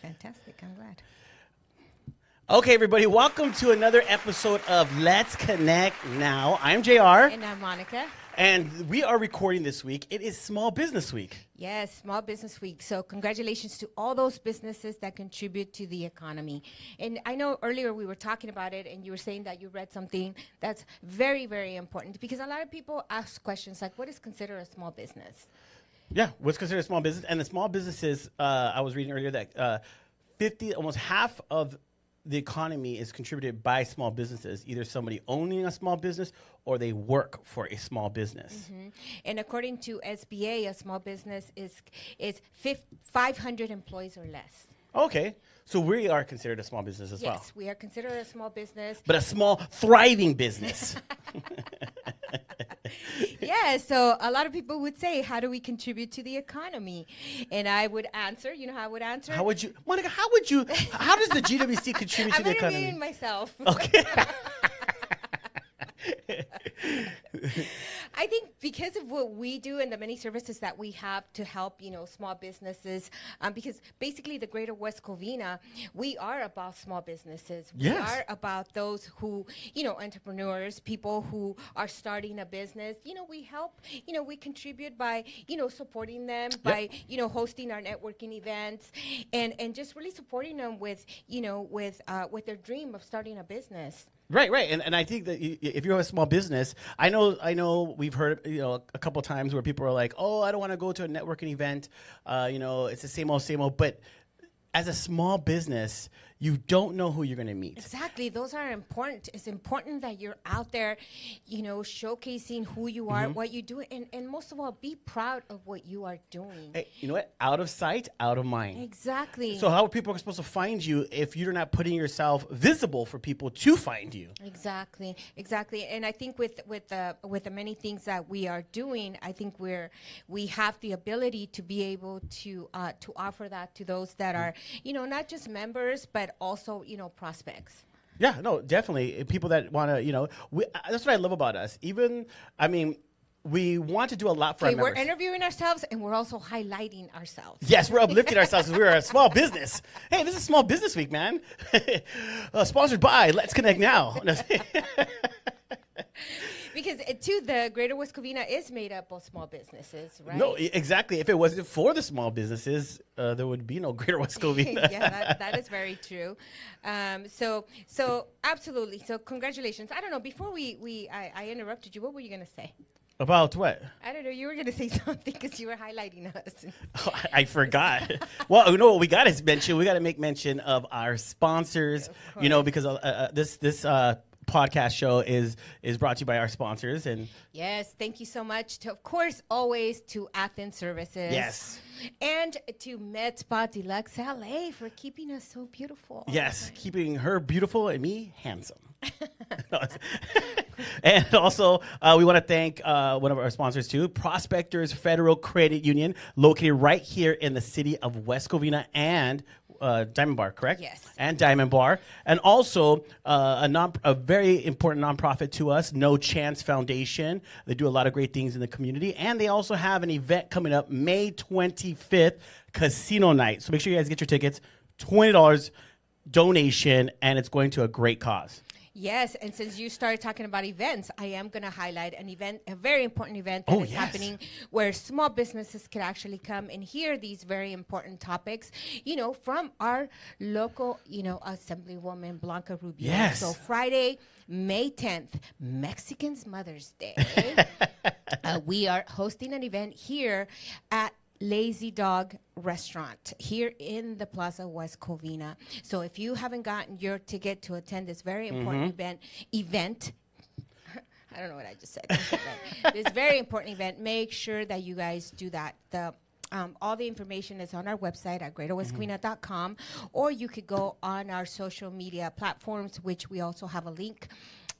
Fantastic. I'm glad. Okay, everybody, welcome to another episode of Let's Connect Now. I'm JR. And I'm Monica. And we are recording this week. It is Small Business Week. Yes, Small Business Week. So congratulations to all those businesses that contribute to the economy. And I know earlier we were talking about it, and you were saying that you read something that's very, very important, because a lot of people ask questions like, what is considered a small business? Yeah, what's considered a small business? And the small businesses, I was reading earlier that almost half of the economy is contributed by small businesses, either somebody owning a small business or they work for a small business. Mm-hmm. And according to SBA, a small business is 500 employees or less. Okay, so we are considered a small business as well. Yes, we are considered a small business. But a small, thriving business. Yeah, so a lot of people would say, how do we contribute to the economy? And I would answer, you know how I would answer? How would you, Monica, how does the GWC contribute to the economy? I'm interviewing myself. Okay. I think because of what we do and the many services that we have to help, small businesses, because basically the greater West Covina, we are about small businesses. Yes. We are about those who, entrepreneurs, people who are starting a business. We help, we contribute by, supporting them, by, hosting our networking events and just really supporting them with, with their dream of starting a business. Right. And I think that if you have a small business, I know we've heard, a couple of times where people are like, oh, I don't want to go to a networking event. It's the same old. But as a small business, you don't know who you're going to meet. Exactly. Those are important. It's important that you're out there, showcasing who you are, what you do, and most of all, be proud of what you are doing. Hey, you know what? Out of sight, out of mind. Exactly. So how are people supposed to find you if you're not putting yourself visible for people to find you? Exactly. And I think with the many things that we are doing, I think we have the ability to be able to offer that to those that are, not just members, but also, prospects. Yeah, no, definitely. People that want to, that's what I love about us. We want to do a lot for our members. We're interviewing ourselves, and we're also highlighting ourselves. Yes, we're uplifting ourselves because we're a small business. Hey, this is Small Business Week, man. Sponsored by Let's Connect Now. Because, too, the greater West Covina is made up of small businesses, right? No, exactly. If it wasn't for the small businesses, there would be no greater West Covina. Yeah, that is very true. So absolutely. So congratulations. I don't know, before I interrupted you, what were you going to say? About what? I don't know. You were going to say something because you were highlighting us. Oh, I forgot. Well, what we got to mention? We got to make mention of our sponsors, because this podcast show is brought to you by our sponsors. And yes, thank you so much to, of course, always to Athens Services. Yes. And to Med Spa Deluxe LA for keeping us so beautiful. Yes, keeping her beautiful and me handsome. And also, we want to thank one of our sponsors, too, Prospectors Federal Credit Union, located right here in the city of West Covina and Diamond Bar, correct? Yes. And Diamond Bar. And also a very important nonprofit to us, No Chance Foundation. They do a lot of great things in the community. And they also have an event coming up May 25th, Casino Night. So make sure you guys get your tickets. $20 donation, and it's going to a great cause. Yes, and since you started talking about events, I am going to highlight an event, a very important event that is happening where small businesses can actually come and hear these very important topics, from our local, Assemblywoman Blanca Rubio. Yes. So Friday, May 10th, Mexican's Mother's Day, we are hosting an event here at Lazy Dog Restaurant here in the Plaza West Covina. So if you haven't gotten your ticket to attend this very important event, I don't know what I just said. This very important event, make sure that you guys do that. All the information is on our website at greaterwestcovina.com, or you could go on our social media platforms, which we also have a link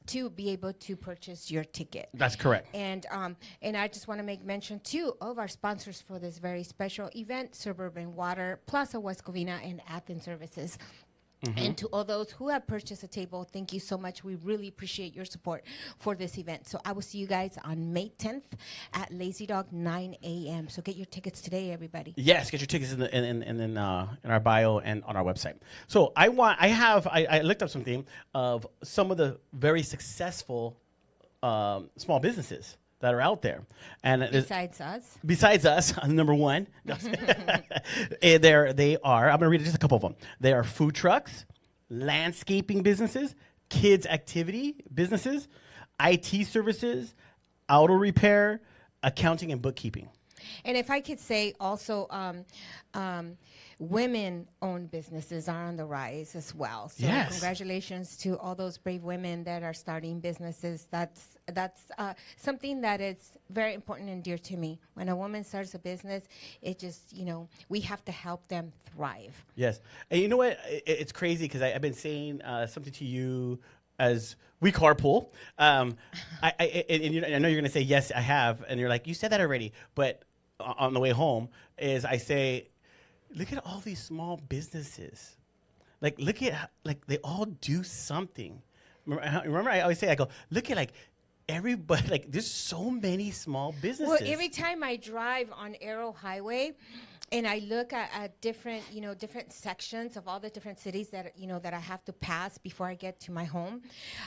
to be able to purchase your ticket. That's correct. And I just want to make mention too of our sponsors for this very special event: Suburban Water, Plaza West Covina, and Athens Services. And to all those who have purchased a table, thank you so much. We really appreciate your support for this event. So I will see you guys on May 10th at Lazy Dog, 9 a.m. So get your tickets today, everybody. Yes, get your tickets in our bio and on our website. So I looked up something of some of the very successful small businesses that are out there, and besides us, number one, they are. I'm gonna read just a couple of them. They are food trucks, landscaping businesses, kids activity businesses, IT services, auto repair, accounting, and bookkeeping. And if I could say also, women-owned businesses are on the rise as well. So congratulations to all those brave women that are starting businesses. That's something that is very important and dear to me. When a woman starts a business, it just, we have to help them thrive. Yes. And you know what? It's crazy because I've been saying something to you as we carpool. I know you're going to say, yes, I have. And you're like, you said that already. But on the way home is I say, look at all these small businesses. Like, look at, they all do something. Remember I always say, I go, look at, everybody, there's so many small businesses. Well, every time I drive on Arrow Highway, and I look at different, different sections of all the different cities that, that I have to pass before I get to my home.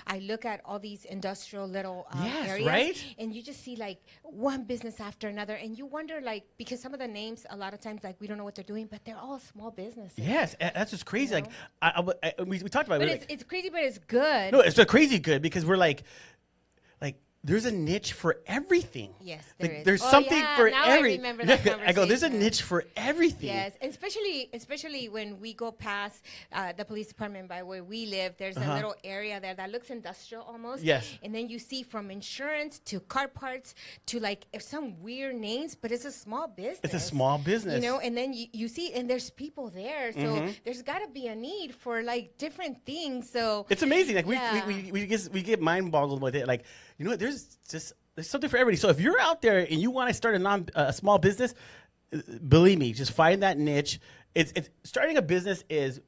I look at all these industrial little areas. Right? And you just see one business after another. And you wonder because some of the names, a lot of times, we don't know what they're doing, but they're all small businesses. Yes, that's just crazy. We talked about it. But it's crazy, but it's good. No, it's crazy good because we're there's a niche for everything. Yes, there is. There's something for now every. I remember that conversation. I go, there's a niche for everything. Yes, and especially when we go past the police department by where we live, there's a little area there that looks industrial almost. Yes. And then you see from insurance to car parts to some weird names, but it's a small business. It's a small business. And then you see, and there's people there, so there's got to be a need for different things. So it's amazing. We get mind boggled with it. There's something for everybody. So if you're out there and you want to start a small business, believe me, just find that niche. It's starting a business is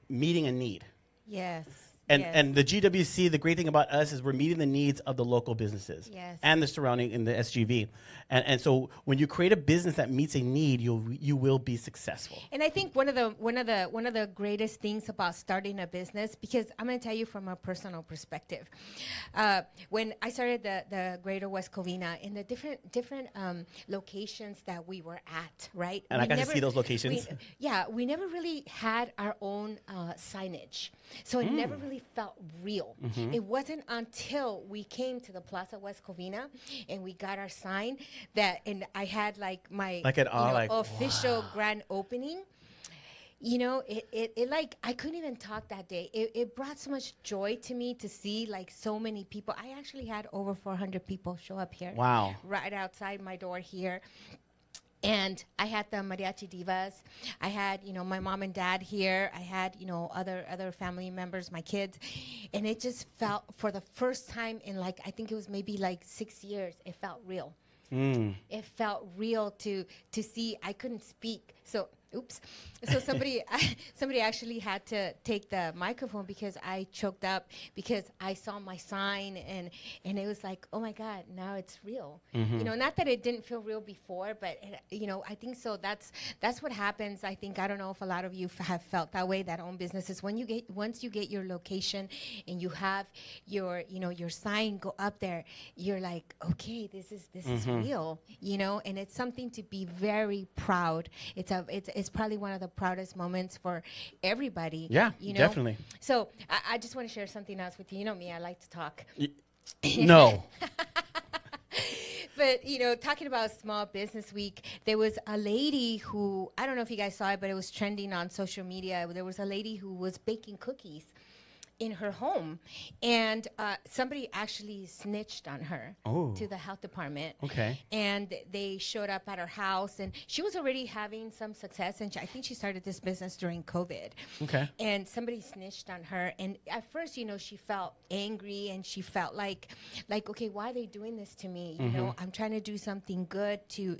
meeting a need. Yes. And the GWC, the great thing about us is we're meeting the needs of the local businesses and the surrounding in the SGV. And so when you create a business that meets a need, you will be successful. And I think one of the greatest things about starting a business, because I'm going to tell you from a personal perspective, when I started the Greater West Covina in the different locations that we were at, right? And I got to see those locations. We never really had our own signage, so it never really felt real. It wasn't until we came to the Plaza West Covina and we got our sign and I had my official grand opening. I couldn't even talk that day. It brought so much joy to me to see so many people. I actually had over 400 people show up here. Wow. Right outside my door here. And I had the mariachi divas. I had, my mom and dad here. I had, other family members, my kids. And it just felt, for the first time in I think it was maybe 6 years, it felt real. It felt real to see. I couldn't speak. So somebody actually had to take the microphone because I choked up because I saw my sign and it was oh my God, now it's real. Not that it didn't feel real before, but I think so. That's what happens. I think, I don't know if a lot of you have felt that way, that own businesses. Once you get your location and you have your sign go up there, you're okay, this is real, and it's something to be very proud. It's probably one of the proudest moments for everybody. Yeah, definitely. So I just want to share something else with you. You know me, I like to talk. No. But, talking about Small Business Week, there was a lady who, I don't know if you guys saw it, but it was trending on social media. There was a lady who was baking cookies. in her home, and somebody actually snitched on her to the health department. Okay. And they showed up at her house, and she was already having some success, and I think she started this business during COVID. Okay. And somebody snitched on her, and at first, she felt angry, and she felt like, okay, why are they doing this to me? You know, I'm trying to do something good to,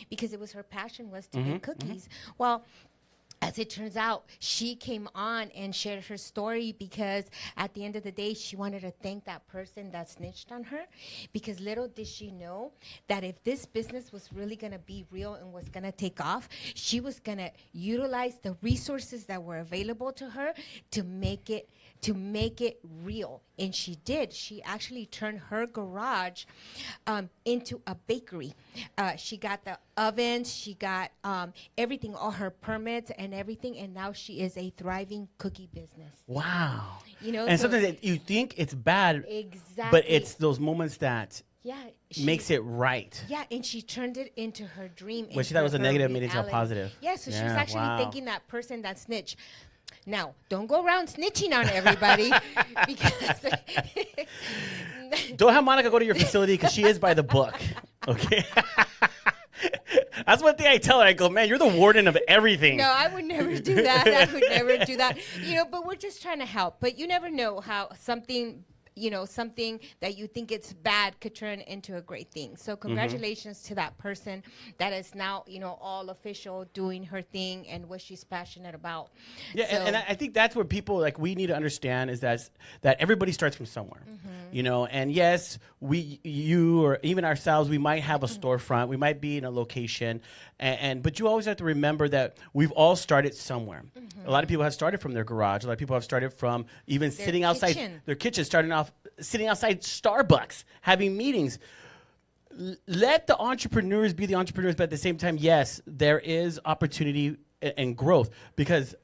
because it was her passion was to make cookies. Well, as it turns out, she came on and shared her story because at the end of the day, she wanted to thank that person that snitched on her, because little did she know that if this business was really going to be real and was going to take off, she was going to utilize the resources that were available to her to make it real. And she did. She actually turned her garage into a bakery. She got the ovens, she got everything, all her permits and everything, and now she is a thriving cookie business. Wow. so And sometimes you think it's bad, exactly, but it's those moments that makes it right. Yeah, and she turned it into her dream. When she thought it was a negative, made it into a positive. Yeah, so she was actually thanking that person that snitched. Now, don't go around snitching on everybody because don't have Monica go to your facility because she is by the book. Okay. That's one thing I tell her. I go, man, you're the warden of everything. No, I would never do that. I would never do that. But we're just trying to help. But you never know how something that you think it's bad could turn into a great thing. So congratulations to that person that is now, all official, doing her thing and what she's passionate about. Yeah, so, and I think that's where people, we need to understand is that everybody starts from somewhere, and yes, you or even ourselves, we might have a storefront, we might be in a location, but you always have to remember that we've all started somewhere. A lot of people have started from their garage. A lot of people have started from even sitting outside their kitchen, sitting outside Starbucks, having meetings. Let the entrepreneurs be the entrepreneurs, but at the same time, yes, there is opportunity and growth, because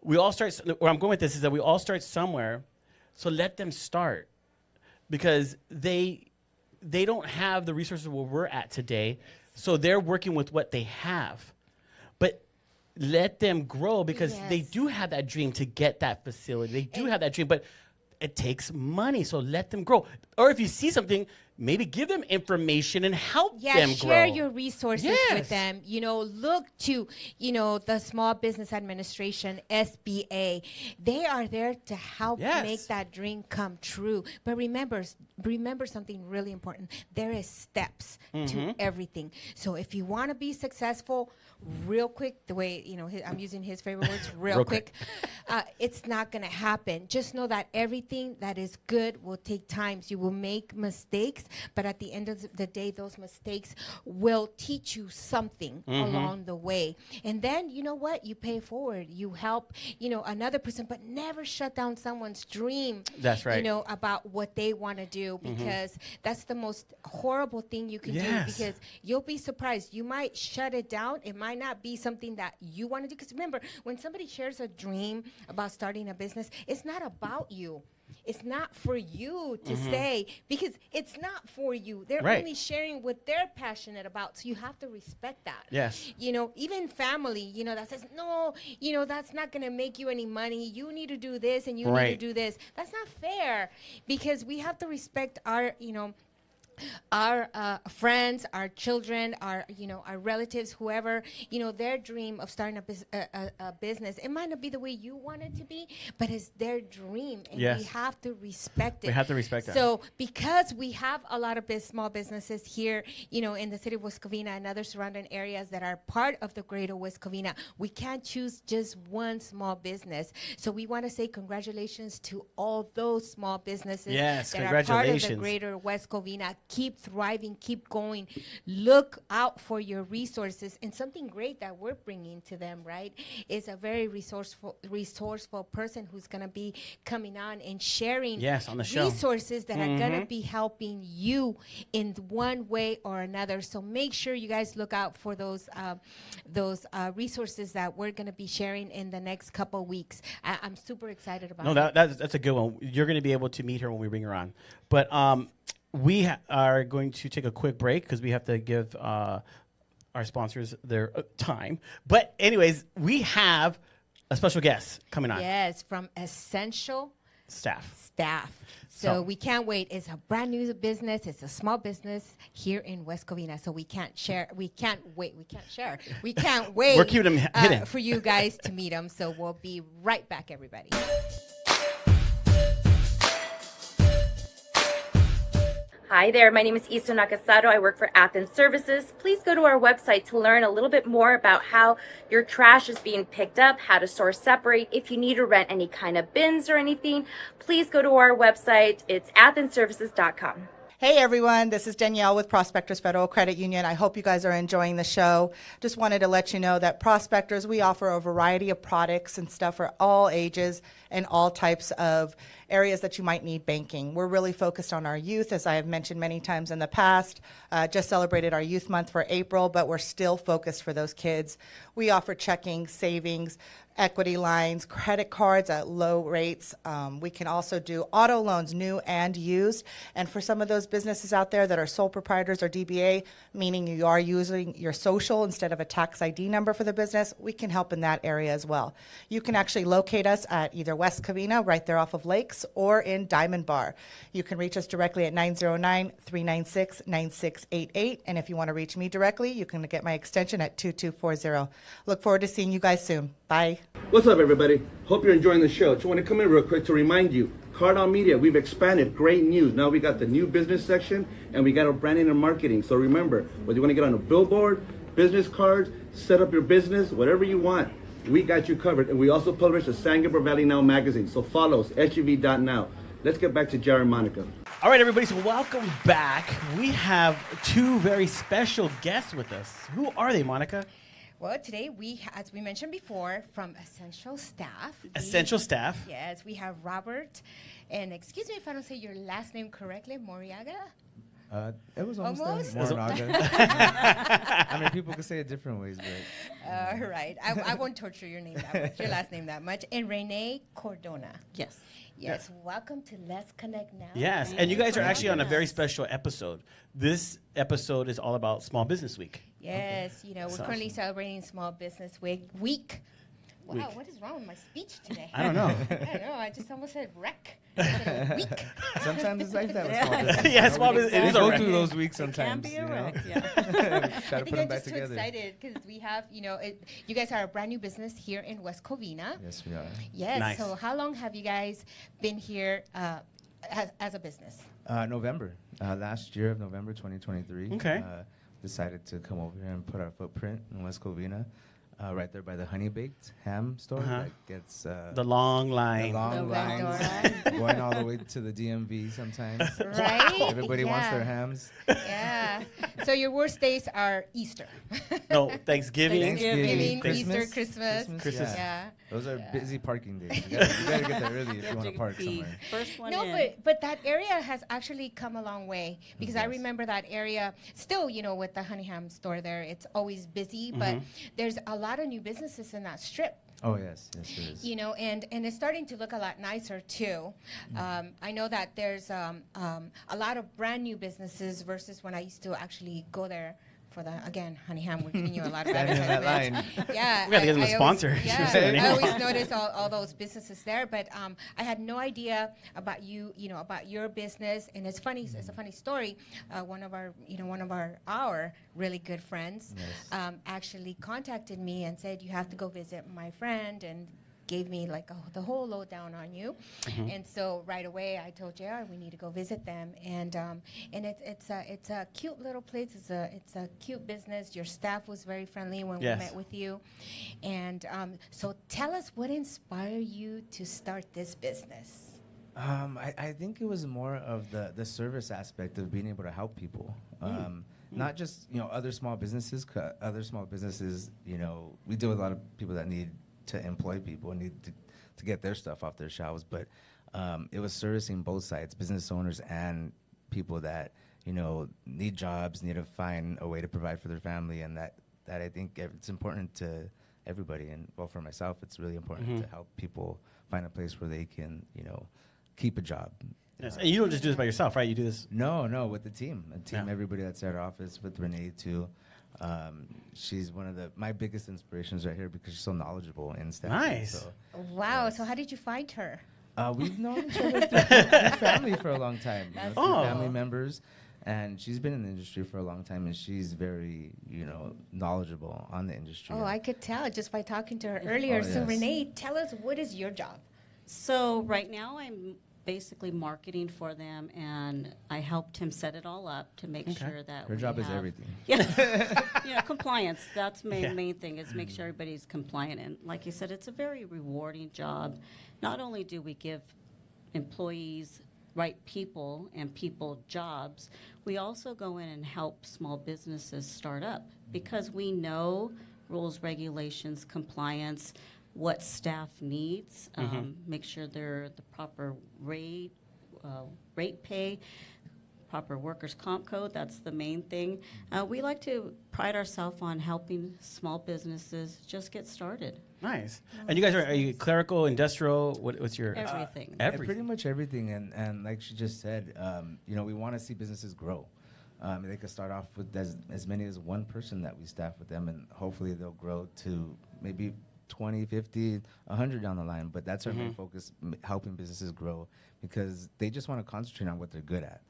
we all start, where I'm going with this is that we all start somewhere, so let them start, because they don't have the resources where we're at today, so they're working with what they have. But let them grow, because they do have that dream to get that facility. They do have that dream, but it takes money, so let them grow. Or if you see something, maybe give them information and help them grow. Yeah, share your resources with them. Look to, the Small Business Administration, SBA. They are there to help make that dream come true. But remember something really important. There is steps to everything. So if you want to be successful, real quick, the way, I'm using his favorite words, real quick, it's not going to happen. Just know that everything that is good will take time. You will make mistakes, but at the end of the day, those mistakes will teach you something along the way. And then, you know what? You pay forward. You help, another person, but never shut down someone's dream. That's right. About what they want to do, because that's the most horrible thing you can do, because you'll be surprised. You might shut it down. It might not be something that you want to do. Because remember, when somebody shares a dream about starting a business, it's not about you. It's not for you to say, because it's not for you. They're only sharing what they're passionate about. So you have to respect that. Yes. Even family, that says, no, that's not going to make you any money. You need to do this and you need to do this. That's not fair, because we have to respect our friends, our children, our relatives, whoever, their dream of starting a business. It might not be the way you want it to be, but it's their dream, and we have to respect it. We have to respect that. So because we have a lot of small businesses here, in the city of West Covina and other surrounding areas that are part of the greater West Covina, we can't choose just one small business. So we want to say congratulations to all those small businesses that are part of the greater West Covina. Keep thriving, keep going. Look out for your resources. And something great that we're bringing to them, right, is a very resourceful person who's going to be coming on and sharing on the show resources that are going to be helping you in one way or another. So make sure you guys look out for those resources that we're going to be sharing in the next couple weeks. I'm super excited about it. No, that's a good one. You're going to be able to meet her when we bring her on. But we are going to take a quick break because we have to give our sponsors their time. But anyways, we have a special guest coming on. Yes, from Essential staff. So we can't wait. It's a brand new business. It's a small business here in West Covina. So we can't wait. We're keeping them hidden. For you guys to meet them. So we'll be right back, everybody. Hi there, my name is Isa Nakasado. I work for Athens Services. Please go to our website to learn a little bit more about how your trash is being picked up, how to source separate. If you need to rent any kind of bins or anything, please go to our website. It's athensservices.com. Hey everyone, this is Danielle with Prospectors Federal Credit Union. I hope you guys are enjoying the show. Just wanted to let you know that Prospectors, we offer a variety of products and stuff for all ages and all types of areas that you might need banking. We're really focused on our youth, as I have mentioned many times in the past. Just celebrated our Youth Month for April, but we're still focused for those kids. We offer checking, savings, equity lines, credit cards at low rates. We can also do auto loans, new and used. And for some of those businesses out there that are sole proprietors or DBA, meaning you are using your social instead of a tax ID number for the business, we can help in that area as well. You can actually locate us at either West Covina, right there off of Lakes, or in Diamond Bar. You can reach us directly at 909-396-9688. And if you want to reach me directly, you can get my extension at 2240. Look forward to seeing you guys soon. Bye. What's up, everybody? Hope you're enjoying the show. Just want to come in real quick to remind you, Cardon Media, we've expanded. Great news. Now we got the new business section, and we got our branding and marketing. So remember, whether you want to get on a billboard, business cards, set up your business, whatever you want, we got you covered. And we also publish the San Gabriel Valley Now magazine. So follow us, SGV.now. Let's get back to Jared and Monica. All right, everybody, so welcome back. We have two very special guests with us. Who are they, Monica? Well, today as we mentioned before, from Essential Staff. Essential Staff. Yes, we have Robert, and excuse me if I don't say your last name correctly, Moriaga? It was almost. Moriaga. I mean, people could say it different ways, but. All right. I won't torture your name that much, your last name that much. And Renee Cordona. Yes. Yes, welcome to Let's Connect Now. Yes, and you guys are actually on a very special episode. This episode is all about Small Business Week. Yes, we're currently celebrating Small Business Week. Wow, what is wrong with my speech today? I don't know. I just almost said wreck. Week. Sometimes it's like that with small business. Yeah, small business. It is a go wreck. through those weeks sometimes. It can be a wreck, Try I to put think them I'm back just too together. excited because we have, you guys are a brand new business here in West Covina. Yes, we are. Yes. Nice. So how long have you guys been here as a business? November. Last year of November 2023. Okay. Decided to come over here and put our footprint in West Covina. Right there by the Honey Baked Ham store that gets the long line. the long The red lines going all the way to the DMV sometimes. Right? Everybody wants their hams. Yeah. So your worst days are Easter. No, Thanksgiving. Easter, Christmas. Christmas. Yeah. Those are busy parking days. You gotta get there early if you want to park somewhere. First one No, in. but that area has actually come a long way because I Yes. remember that area still, with the Honey Ham store there, it's always busy, but there's a lot of new businesses in that strip. Oh, yes, there is. And it's starting to look a lot nicer too. I know that there's a lot of brand new businesses versus when I used to actually go there for the, again, Honey Ham, we're giving you a lot of Standing in that advertisements. Yeah. We gotta get them a I sponsor. always- She Yeah, was saying I anymore. always notice all those businesses there, but I had no idea about about your business. And it's funny, it's a funny story. One of our really good friends actually contacted me and said, you have to go visit my friend, and gave me the whole lowdown on you. And so right away I told JR we need to go visit them, and it's a cute little place. It's a cute business. Your staff was very friendly when Yes. we met with you, and so tell us what inspired you to start this business. I think it was more of the service aspect of being able to help people. Not just other small businesses. Other small businesses, we deal with a lot of people that need to employ people and need to get their stuff off their shelves. But it was servicing both sides, business owners and people that need jobs, need to find a way to provide for their family, and that I think it's important to everybody. And well, for myself, it's really important to help people find a place where they can keep a job. Yes. And you don't just do this by yourself, right? You do this. No, with the team. Yeah. Everybody that's at our office, with Renee too. She's one of my biggest inspirations right here because she's so knowledgeable in staff. Nice. So, Wow. yes. So how did you find her? We've known each other through family for a long time. You know, through Oh. family members. And she's been in the industry for a long time, and she's very, knowledgeable on the industry. Oh, I could tell just by talking to her earlier. Oh, So yes. Renee, tell us, what is your job? So right now I'm basically marketing for them, and I helped him set it all up to make sure that Her we job is have- everything. Yeah, compliance. That's main thing is make sure Mm-hmm. everybody's compliant. And like you said, it's a very rewarding job. Not only do we give employees right people and people jobs, we also go in and help small businesses start up because we know rules, regulations, compliance, what staff needs, make sure they're the proper rate pay, proper workers' comp code. That's the main thing. We like to pride ourselves on helping small businesses just get started. Nice. And you guys are you clerical, industrial? What's your Everything. everything? Pretty much everything, and like she just said, we want to see businesses grow. They could start off with as many as one person that we staff with them, and hopefully they'll grow to maybe 20, 50, 100 down the line. But that's our main focus, helping businesses grow, because they just want to concentrate on what they're good at.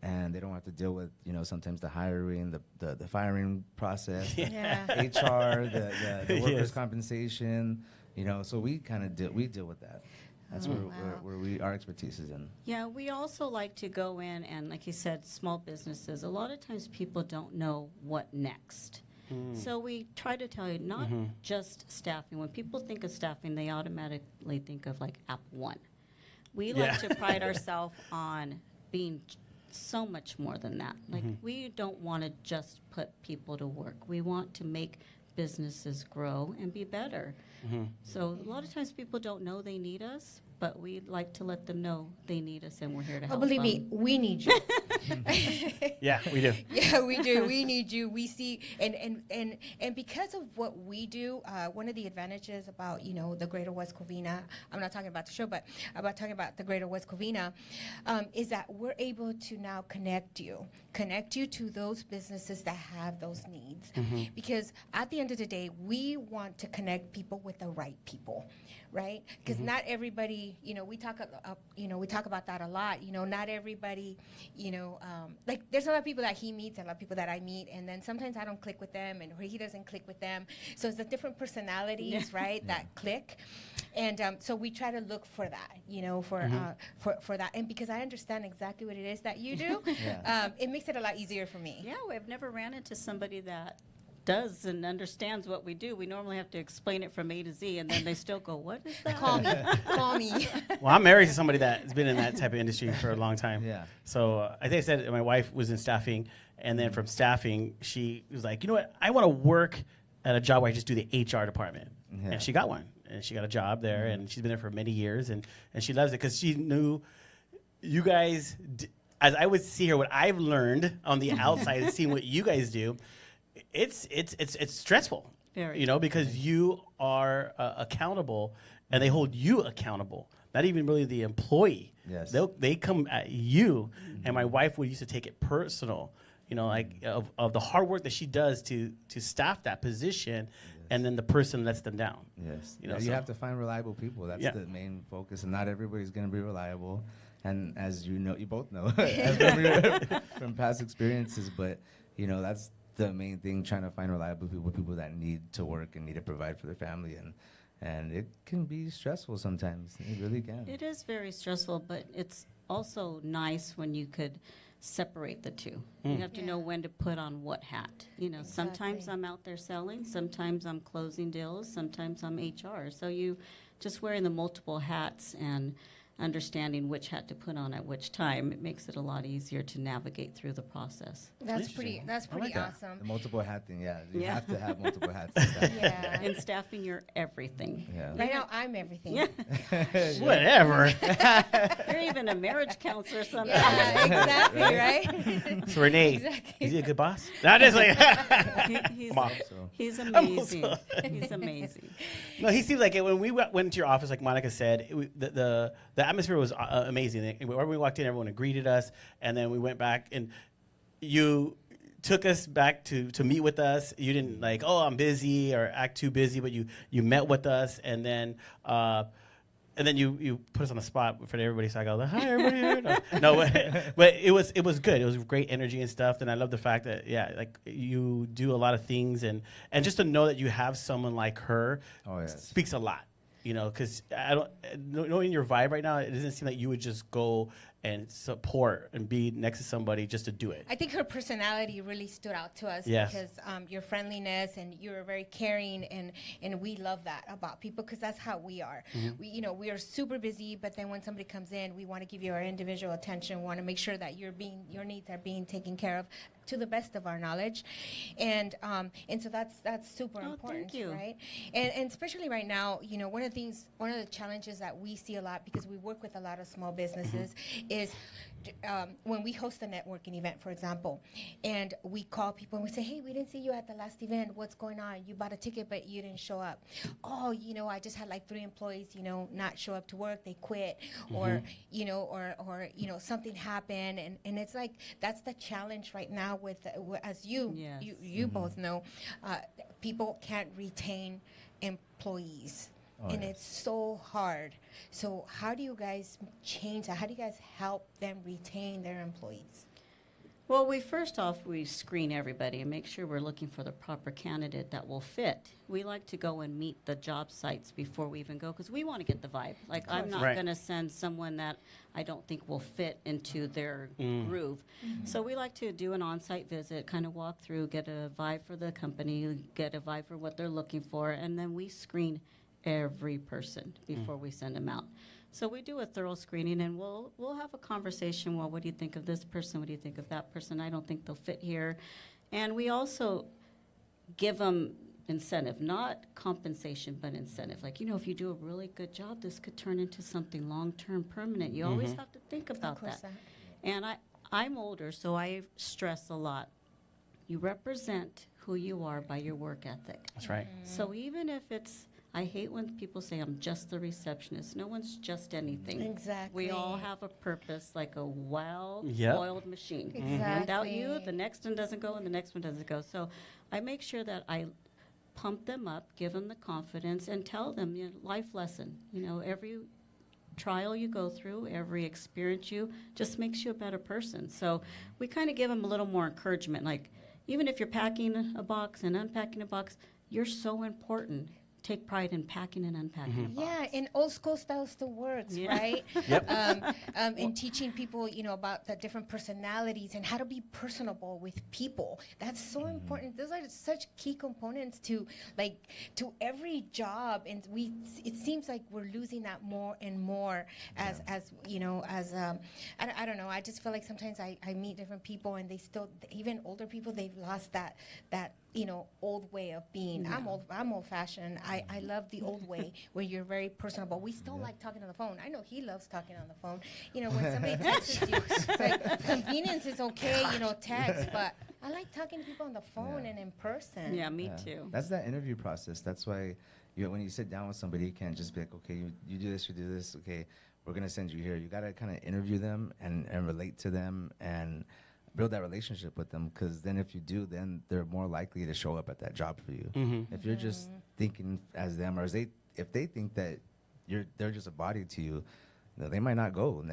And they don't have to deal with, sometimes the hiring, the firing process, Yeah. HR, the workers' Yes. compensation, so we kind of deal with that. That's wow. where our expertise is in. Yeah, we also like to go in and, like you said, small businesses. A lot of times people don't know what next. So we try to tell you not just staffing. When people think of staffing, they automatically think of like App One. We like to pride ourselves on being so much more than that. Like we don't want to just put people to work. We want to make businesses grow and be better. So a lot of times people don't know they need us, but we like to let them know they need us and we're here to Oh, help believe them. me, we need you. Yeah, we do. Yeah, we do. We need you. We see, and because of what we do, one of the advantages about the Greater West Covina, I'm not talking about the show, but about talking about the Greater West Covina, is that we're able to now connect you to those businesses that have those needs, because at the end of the day, we want to connect people with the right people, right? Because not everybody, we talk about that a lot. Not everybody, like there's a lot of people that he meets, and a lot of people that I meet, and then sometimes I don't click with them, and he doesn't click with them. So it's the different personalities, right, that click, and so we try to look for that, for that, and because I understand exactly what it is that you do, it makes it a lot easier for me. Yeah, we've never ran into somebody that does and understands what we do. We normally have to explain it from A to Z, and then they still go, "What is that?" Call me. Well, I'm married to somebody that's been in that type of industry for a long time. Yeah. So I think I said my wife was in staffing, and then from staffing, she was like, you know what? I want to work at a job where I just do the HR department. Yeah. And she got one. And she got a job there, and she's been there for many years, and she loves it because she knew you guys, as I would see her, what I've learned on the outside and seeing what you guys do, it's stressful. Very. Because you are accountable, and they hold you accountable. Not even really the employee. Yes. They come at you, and my wife used to take it personal. Of the hard work that she does to staff that position, and then the person lets them down. Yes. You You have to find reliable people. That's Yeah. the main focus, and not everybody's going to be reliable. And as you know, you both know from past experiences, but that's the main thing, trying to find reliable people that need to work and need to provide for their family, and it can be stressful sometimes. It really can. It is very stressful, but it's also nice when you could separate the two. You have to know when to put on what hat. Sometimes Exactly. I'm out there selling, sometimes I'm closing deals, sometimes I'm HR. So you just wearing the multiple hats and understanding which hat to put on at which time, it makes it a lot easier to navigate through the process. That's pretty I pretty like that. awesome. The multiple hat thing, yeah. You Yeah. have to have multiple hats. and stuff. Yeah. In staffing, you're everything. Yeah. Right now, I'm everything. Yeah. Whatever. You're even a marriage counselor sometimes. Yeah, exactly, right? So Renee, Exactly. is he a good boss? No, just like He's, Come on. So, he's I'm amazing. also- He's amazing. No, he seems like it. When we went to your office, like Monica said, the atmosphere was amazing. When we walked in, everyone greeted us, and then we went back, and you took us back to meet with us. You didn't like, oh, I'm busy or act too busy, but you met with us, and then and then you put us on the spot for everybody, so I go, hi, everybody. Here. No, but it was good. It was great energy and stuff, and I love the fact that, like you do a lot of things, and just to know that you have someone like her speaks a lot, because I don't, knowing your vibe right now, it doesn't seem like you would just go and support and be next to somebody just to do it. I think her personality really stood out to us because your friendliness, and you're very caring, and we love that about people, because that's how we are. We are super busy, but then when somebody comes in, we want to give you our individual attention, want to make sure that your needs are being taken care of to the best of our knowledge, and so that's super important, thank you. right? And especially right now, one of the challenges that we see a lot, because we work with a lot of small businesses, is when we host a networking event, for example, and we call people and we say, hey, we didn't see you at the last event. What's going on? You bought a ticket, but you didn't show up. Oh, I just had like 3 employees, not show up to work. They quit, or something happened. And it's like, that's the challenge right now with, as you both know, people can't retain employees. It's so hard. So how do you guys change that? How do you guys help them retain their employees? Well, first off, we screen everybody and make sure we're looking for the proper candidate that will fit. We like to go and meet the job sites before we even go, because we want to get the vibe. Like, I'm not going to send someone that I don't think will fit into their groove. So we like to do an on-site visit, kind of walk through, get a vibe for the company, get a vibe for what they're looking for, and then we screen every person before we send them out. So we do a thorough screening, and we'll have a conversation. Well, what do you think of this person? What do you think of that person? I don't think they'll fit here. And we also give them incentive, not compensation, but incentive. Like, if you do a really good job, this could turn into something long-term, permanent. You always have to think about that. And I'm older, so I stress a lot. You represent who you are by your work ethic. That's right. So even if I hate when people say I'm just the receptionist. No one's just anything. Exactly. We all have a purpose, like a well-oiled machine. Exactly. Without you, the next one doesn't go, and the next one doesn't go. So I make sure that I pump them up, give them the confidence, and tell them, life lesson. Every trial you go through, every experience just makes you a better person. So we kind of give them a little more encouragement. Like, even if you're packing a box and unpacking a box, you're so important. Take pride in packing and unpacking. Yeah, and old school style still works, right? In teaching people, about the different personalities and how to be personable with people. That's so important. Those are such key components to every job, and it seems like we're losing that more and more as I don't know. I just feel like sometimes I meet different people, and they still, even older people, they've lost that old way of being. I'm old fashioned. I love the old way where you're very personable. We still like talking on the phone. I know he loves talking on the phone. When somebody texts you, it's like, convenience is okay, text, but I like talking to people on the phone and in person. Yeah, me too. That's that interview process. That's why when you sit down with somebody, you can't just be like, okay, you do this, okay, we're going to send you here. You got to kind of interview them and relate to them and build that relationship with them, because then if you do, then they're more likely to show up at that job for you. If you're just thinking as them, or if they think that they're just a body to you, they might not go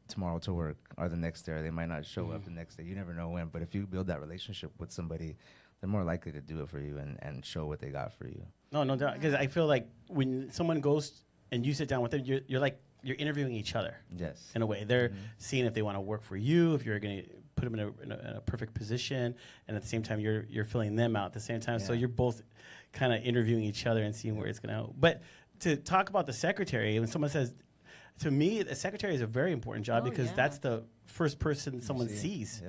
tomorrow to work, or the next day, or they might not show up the next day. You never know when. But if you build that relationship with somebody, they're more likely to do it for you and show what they got for you. No doubt. Because I feel like when someone goes and you sit down with them, you're interviewing each other. Yes. In a way, they're seeing if they want to work for you, if you're going to put them in a perfect position, and at the same time you're filling them out at the same time. So you're both kind of interviewing each other and seeing where it's going to go. But to talk about the secretary, when someone says, to me, the secretary is a very important job, because that's the first person someone sees,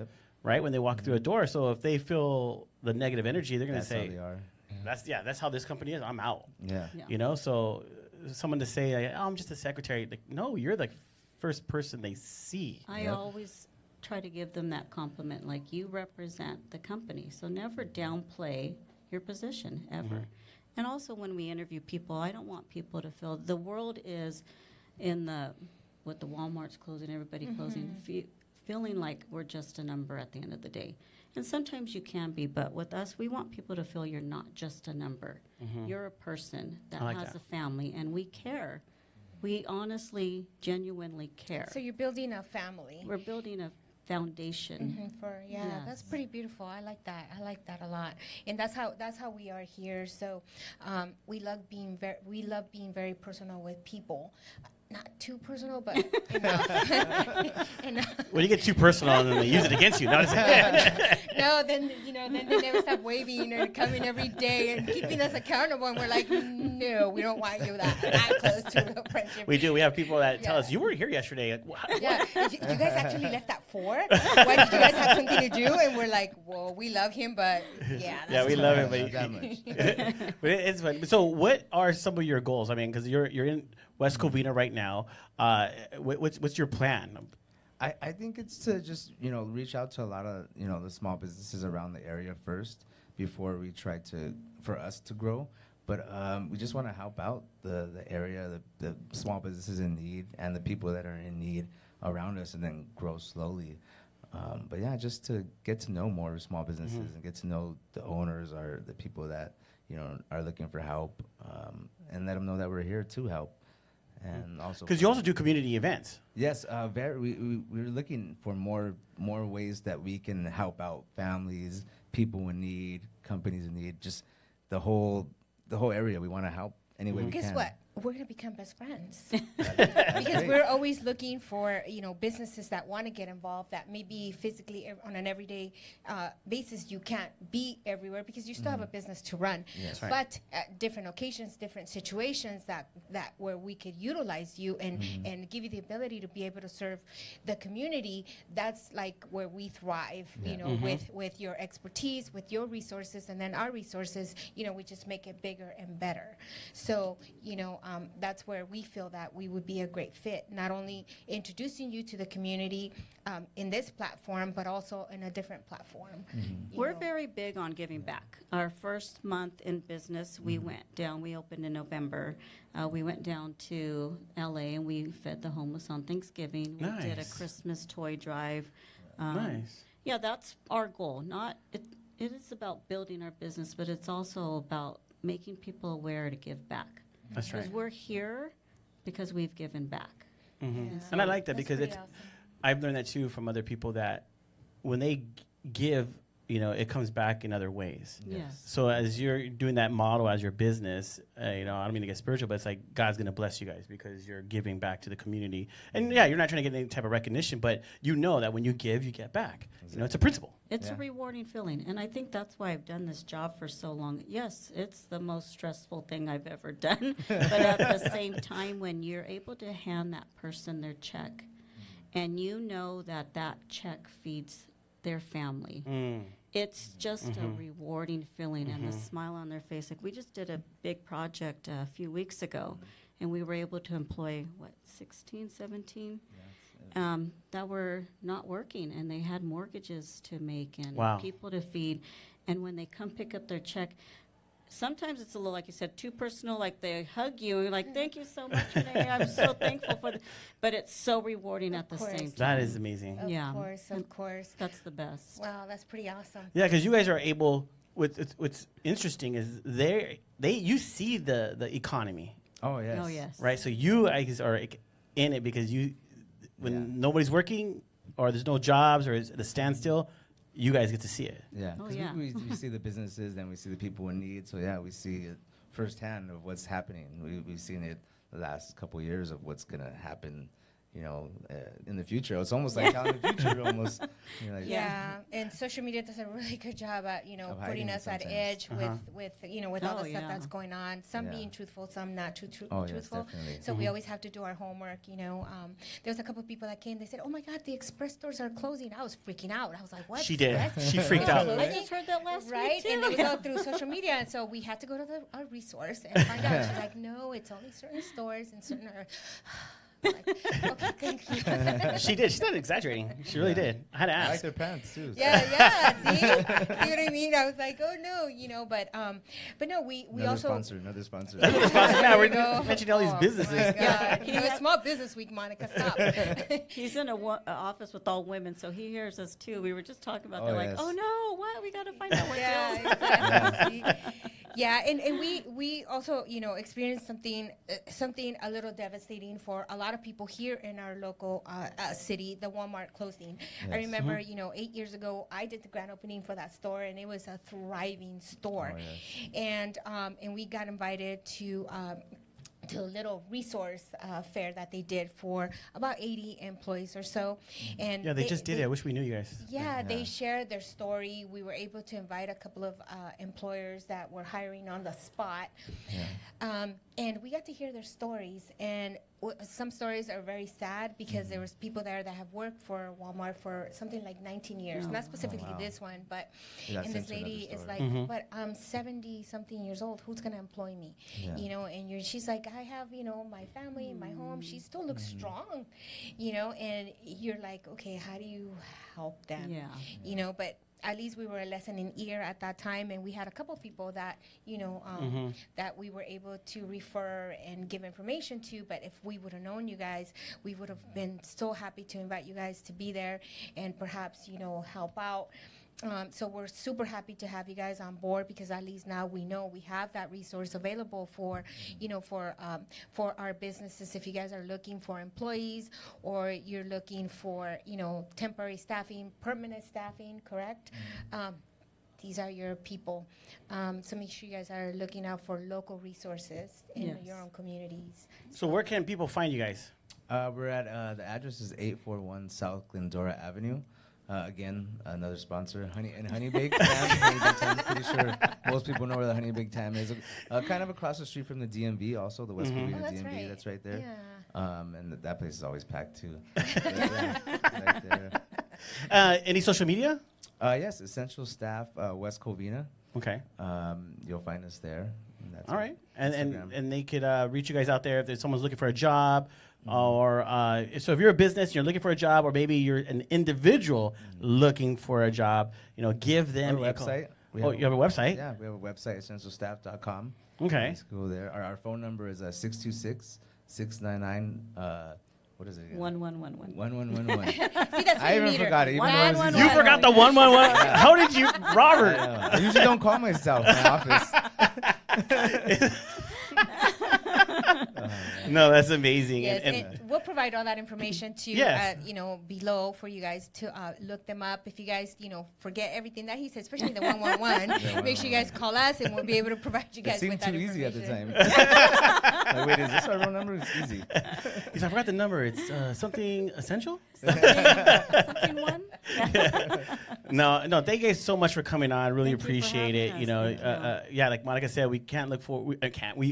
right, when they walk through a door. So if they feel the negative energy, they're going to say, that's how this company is. I'm out. So someone to say, I'm just a secretary. Like, no, you're the first person they see. I always try to give them that compliment, like, you represent the company, so never downplay your position ever. And also, when we interview people, I don't want people to feel the world is with the Walmart's closing, everybody closing, feeling like we're just a number at the end of the day. And sometimes you can be, but with us, we want people to feel you're not just a number. You're a person that has a family, and we care. We honestly, genuinely care. So you're building a family. We're building a foundation. That's pretty beautiful. I like that. I like that a lot. And that's how we are here. So we love being very personal with people. Not too personal, but enough. Enough. When you get too personal and then they use it against you, not No, then they never stop waving and coming every day and keeping us accountable. And we're like, no, we don't want you that close to a friendship. We do. We have people that tell us, you weren't here yesterday. Yeah, you guys actually left at 4? Why did you guys have something to do? And we're like, well, we love him, but yeah. Yeah, we love him, but Not that much. but it's fun. So, what are some of your goals? I mean, because you're in West Covina right now. What's your plan? I think it's to just, reach out to a lot of, the small businesses around the area first before we try for us to grow. But we just want to help out the area, the small businesses in need and the people that are in need around us, and then grow slowly. But yeah, just to get to know more small businesses and get to know the owners or the people that, are looking for help, and let them know that we're here to help. And also, because you also do community events. Yes, we're looking for more ways that we can help out families, people in need, companies in need, just the whole area. We want to help any way we can. Guess what? We're going to become best friends. Because we're always looking for, businesses that want to get involved, that maybe physically on an everyday basis you can't be everywhere because you still have a business to run. Yes. But at different occasions, different situations that where we could utilize you and give you the ability to be able to serve the community, that's like where we thrive, with your expertise, with your resources, and then our resources, we just make it bigger and better. So, that's where we feel that we would be a great fit, not only introducing you to the community in this platform, but also in a different platform. We're very big on giving back. Our first month in business, we went down. We opened in November. We went down to LA and we fed the homeless on Thanksgiving. We did a Christmas toy drive. Nice. Yeah, that's our goal. It is about building our business, but it's also about making people aware to give back. That's right. Because we're here because we've given back. And I like that because pretty awesome. I've learned that too from other people, that when they give, it comes back in other ways. Yes. So as you're doing that model as your business, I don't mean to get spiritual, but it's like God's going to bless you guys because you're giving back to the community. And yeah, you're not trying to get any type of recognition, but you know that when you give, you get back. Exactly. It's a principle. It's a rewarding feeling, and I think that's why I've done this job for so long. Yes, it's the most stressful thing I've ever done, but at the same time, when you're able to hand that person their check, and you know that check feeds their family, it's just a rewarding feeling, and the smile on their face. Like, we just did a big project a few weeks ago, and we were able to employ, 16, 17? That were not working, and they had mortgages to make and people to feed. And when they come pick up their check, sometimes it's a little, like you said, too personal. Like, they hug you and you're like, thank you so much, Renee. I'm so thankful for but it's so rewarding at the same time. That is amazing. Of course. That's the best. Wow, that's pretty awesome. Yeah, because you guys are able. What's interesting is you see the economy. Oh yes. Oh, yes. Right, so you guys are in it because when nobody's working or there's no jobs or it's at a standstill, you guys get to see it. Yeah, Oh, 'cause yeah. we see the businesses, then we see the people in need. So yeah, we see it firsthand of what's happening. We've seen it the last couple of years of what's gonna happen, in the future. It's almost like telling the future, almost. Like, Yeah, and social media does a really good job at Of putting hiding us at sometimes. edge with all Oh, the stuff yeah. that's going on. Some Yeah. being truthful, some not Oh, yes, truthful. definitely. So we always have to do our homework. There was a couple of people that came. They said, "Oh my God, the express stores are closing." I was freaking out. I was like, "What?" She did. Express? She freaked out. I just heard that last Right, week, too. and it was all through social media, and so we had to go to our resource and find out. She's like, "No, it's only certain stores and certain." Like, okay, thank you. She did. She's not exaggerating. She really did. I had to I like ask. their pants too. So. Yeah. See what I mean? I was like, oh no, but no, we Another also. Another sponsor. Yeah, we're There you go. mentioning all these Oh, businesses. my God. It's Small Business Week, Monica. Stop. He's in a office with all women, so he hears us too. We were just talking about Oh, they're yes. like, oh no, what? We got to find out what deals. Yeah, exactly. See? Yeah, and we also, you know, experienced something a little devastating for a lot of people here in our local city, the Walmart closing. I Yes. remember, you know, 8 years ago, I did the grand opening for that store, and it was a thriving store. Oh, yes. And we got invited to a little resource fair that they did for about 80 employees or so. And Yeah, they just did it. I wish we knew you guys. yeah, they Yeah. shared their story. We were able to invite a couple of employers that were hiring on the spot. And we got to hear their stories. And some stories are very sad because there was people there that have worked for Walmart for something like 19 years. Not specifically wow. this one, but Yeah, and this sent you lady another is story. like, but I'm 70-something years old. Who's going to employ me? Yeah. You know, and she's like, I have, you know, my family, my home. She still looks strong, you know, and you're like, okay, how do you help them? Yeah. You know, but at least we were a lesson in ear at that time, and we had a couple people that, you know, that we were able to refer and give information to. But if we would have known you guys, we would have been so happy to invite you guys to be there and perhaps, you know, help out. So we're super happy to have you guys on board, because at least now we know we have that resource available for, you know, for our businesses. If you guys are looking for employees, or you're looking for, you know, temporary staffing, permanent staffing, correct? These are your people. So make sure you guys are looking out for local resources in Yes. your own communities. So where can people find you guys? We're at the address is 841 South Glendora Avenue. Again, another sponsor, Honey Baked Tam. Honey Baked Tam. Pretty sure most people know where the Honey Baked Tam is. Kind of across the street from the DMV, also the West Covina Oh, that's DMV. right. That's right there. Yeah. And that place is always packed too. Yeah, right there. Any social media? Yes, Essential Staff West Covina. Okay. You'll find us there. And that's All right. And Instagram. they could reach you guys out there if there's someone's looking for a job. Or so if you're a business, you're looking for a job, or maybe you're an individual looking for a job, you know, give them Our a call. website. Oh, you have a website? Yeah, we have a website, essentialstaff.com. Okay. Let's go there. Our phone number is 626-699. What is it again? 1111. 1111. See, that's I even meter. forgot it. Even though it's 111. easy. You forgot the 111. How did you, Robert? I usually don't call myself in my office. No, that's amazing. Yes, And- and we'll provide all that information to, Yes. you know, below for you guys to look them up. If you guys, you know, forget everything that he said, especially the 111, make sure you guys call us, and we'll be able to provide you It guys seemed with that too easy at the information. time. Like, wait, is this our real number? It's easy. Because I forgot the number. It's something essential? Something one? No, thank you guys so much for coming on. Really Thank you for appreciate it. having You us. know, Thank you. yeah, like Monica said, we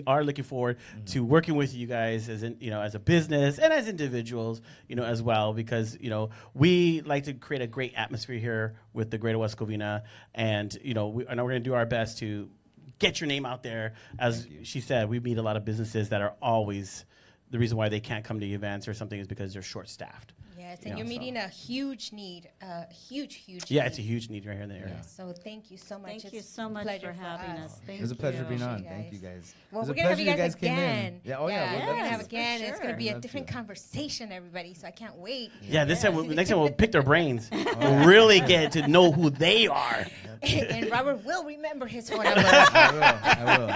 are looking forward to working with you guys as as a business and as individuals, you know, as well, because, you know, we like to create a great atmosphere here with the Greater West Covina, and, you know, I know we're going to do our best to get your name out there. As she said, we meet a lot of businesses that are always, the reason why they can't come to events or something is because they're short-staffed. Yes, You and know, you're so- meeting a huge need, huge Yeah, need. it's a huge need right here in the area. Yes, so thank you so much. Thank It's you so a much pleasure for having us. Thank It was a pleasure you. being on. Appreciate Thank you you guys. Well, It was we're a gonna have pleasure you guys came in. again. Yeah, oh yeah. we're gonna have Yes, again. for It's gonna be sure. a Love different to. conversation, everybody. So I can't wait. Yeah, next time we'll pick their brains. We'll really get to know who they are. And Robert will remember his phone number. I will.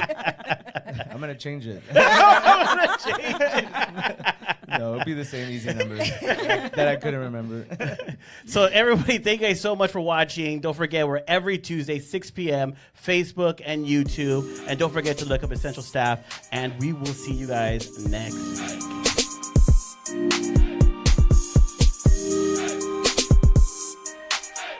I'm gonna change it. No, it'll be the same easy number that I couldn't remember. So everybody, thank you guys so much for watching. Don't forget, we're every Tuesday, 6 p.m., Facebook and YouTube. And don't forget to look up Essential Staff. And we will see you guys next week.